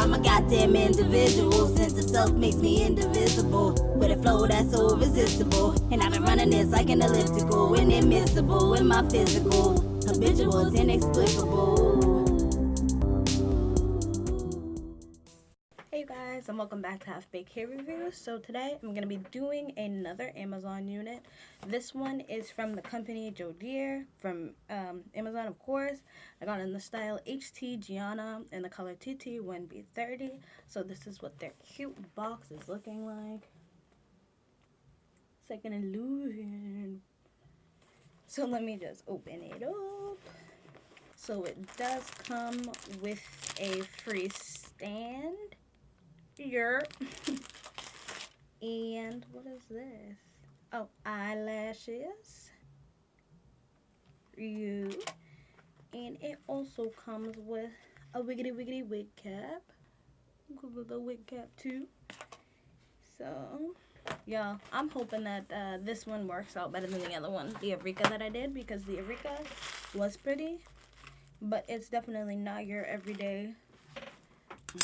I'm a goddamn individual. Sense of self makes me indivisible. With a flow that's so irresistible. And I've been running this like an elliptical. Inadmissible in my physical. Habitual is inexplicable. Hey you guys, and welcome back to Half Baked Hair Review. So today I'm going to be doing another Amazon unit. This one is from the company joedir, from Amazon of course. I got it in the style HT Gianna in the color TT1B30. So this is what their cute box is looking like. It's like an illusion. So let me just open it up. So it does come with a free stand. Here. And what is this? Oh, eyelashes. You. And it also comes with a wiggity wiggity wig cap. With a wig cap too. So, yeah, I'm hoping that this one works out better than the other one, the Eureka that I did, because the Eureka was pretty, but it's definitely not your everyday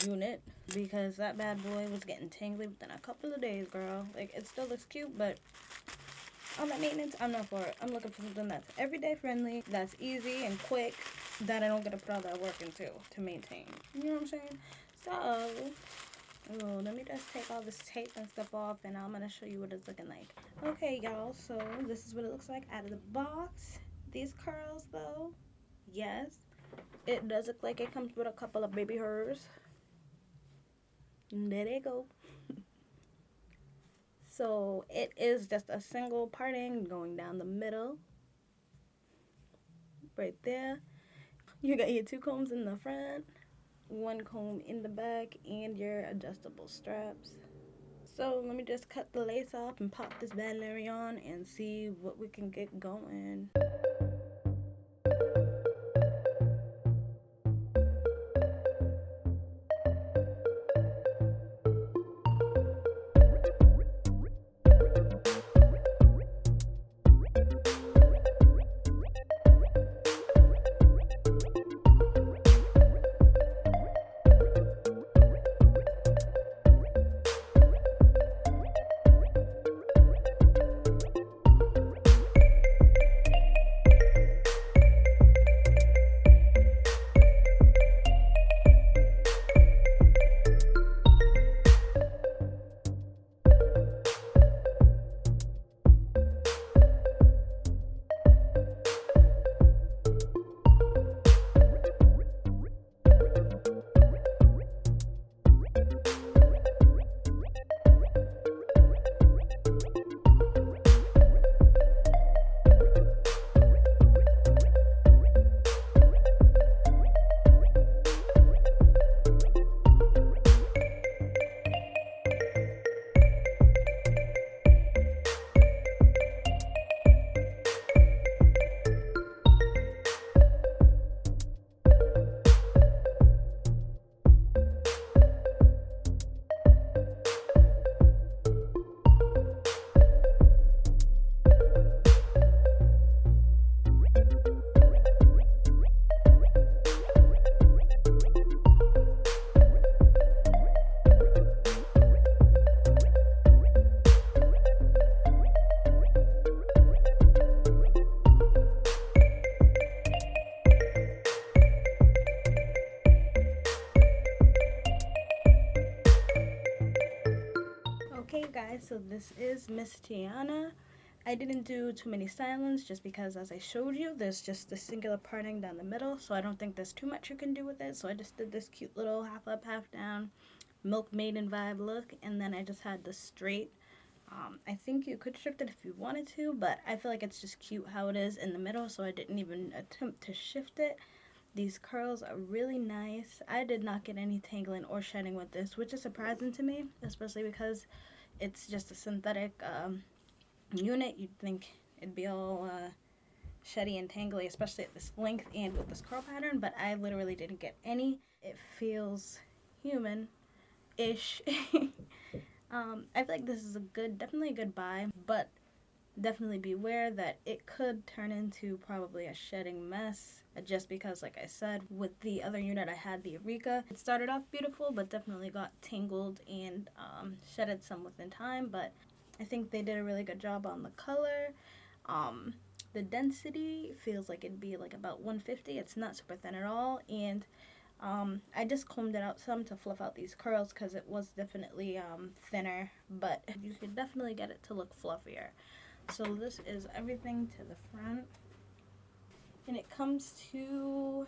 unit, because that bad boy was getting tangly within a couple of days, girl. Like, it still looks cute, but all that maintenance, I'm not for it. I'm looking for something that's everyday friendly, that's easy and quick, that I don't get to put all that work into to maintain. You know what I'm saying? So, let me just take all this tape and stuff off, and I'm gonna show you what it's looking like. Okay, y'all, so this is what it looks like out of the box. These curls, though, yes, it does look like it comes with a couple of baby hairs. There they go. So it is just a single parting going down the middle. Right there. You got your two combs in the front, one comb in the back, and your adjustable straps. So let me just cut the lace off and pop this bad Larry on and see what we can get going. Okay guys, so this is Miss Gianna. I didn't do too many stylings just because, as I showed you, there's just a singular parting down the middle, so I don't think there's too much you can do with it. So I just did this cute little half up, half down milk maiden vibe look, and then I just had the straight. I think you could shift it if you wanted to, but I feel like it's just cute how it is in the middle, so I didn't even attempt to shift it. These curls are really nice. I did not get any tangling or shedding with this, which is surprising to me, especially because it's just a synthetic unit. You'd think it'd be all sheddy and tangly, especially at this length and with this curl pattern, but I literally didn't get any. It feels human-ish. I feel like this is definitely a good buy, but definitely beware that it could turn into probably a shedding mess, just because, like I said, with the other unit I had, the Eureka, it started off beautiful but definitely got tangled and shedded some within time. But I think they did a really good job on the color. The density feels like it'd be like about 150. It's not super thin at all, and I just combed it out some to fluff out these curls because it was definitely thinner, but you could definitely get it to look fluffier. So this is everything to the front, and it comes to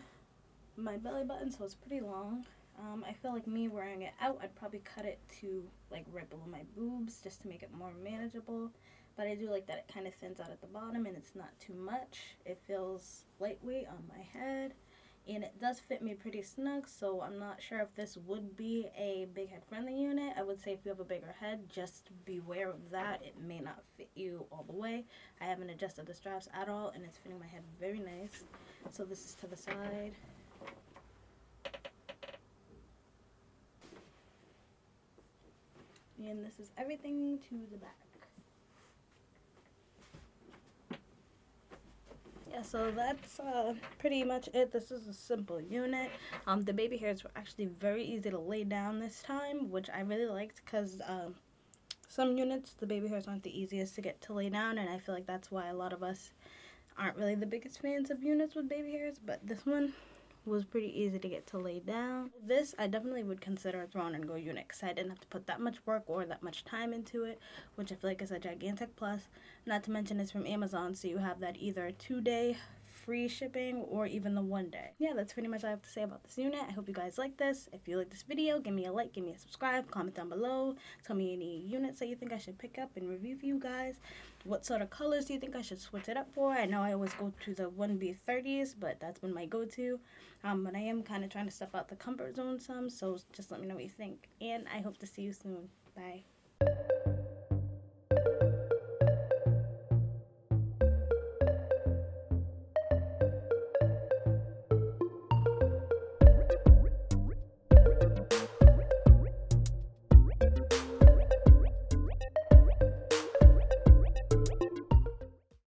my belly button, so it's pretty long. I feel like me wearing it out, I'd probably cut it to like right below my boobs just to make it more manageable. But I do like that it kind of thins out at the bottom and it's not too much. It feels lightweight on my head, and it does fit me pretty snug, so I'm not sure if this would be a big head friendly unit. I would say if you have a bigger head, just beware of that. It may not fit you all the way. I haven't adjusted the straps at all, and it's fitting my head very nice. So this is to the side. And this is everything to the back. Yeah, so that's pretty much it. This is a simple unit. The baby hairs were actually very easy to lay down this time, which I really liked because some units, the baby hairs aren't the easiest to get to lay down, and I feel like that's why a lot of us aren't really the biggest fans of units with baby hairs, but this one was pretty easy to get to lay down. This I definitely would consider a throw on and go unit because I didn't have to put that much work or that much time into it, which I feel like is a gigantic plus. Not to mention it's from Amazon, so you have that either 2-day free shipping or even the 1 day. Yeah, that's pretty much all I have to say about this unit. I hope you guys like this. If you like this video, give me a like, give me a subscribe, comment down below. Tell me any units that you think I should pick up and review for you guys. What sort of colors do you think I should switch it up for? I know I always go to the 1B30s, but that's been my go-to. But I am kind of trying to step out the comfort zone some, so just let me know what you think. And I hope to see you soon. Bye.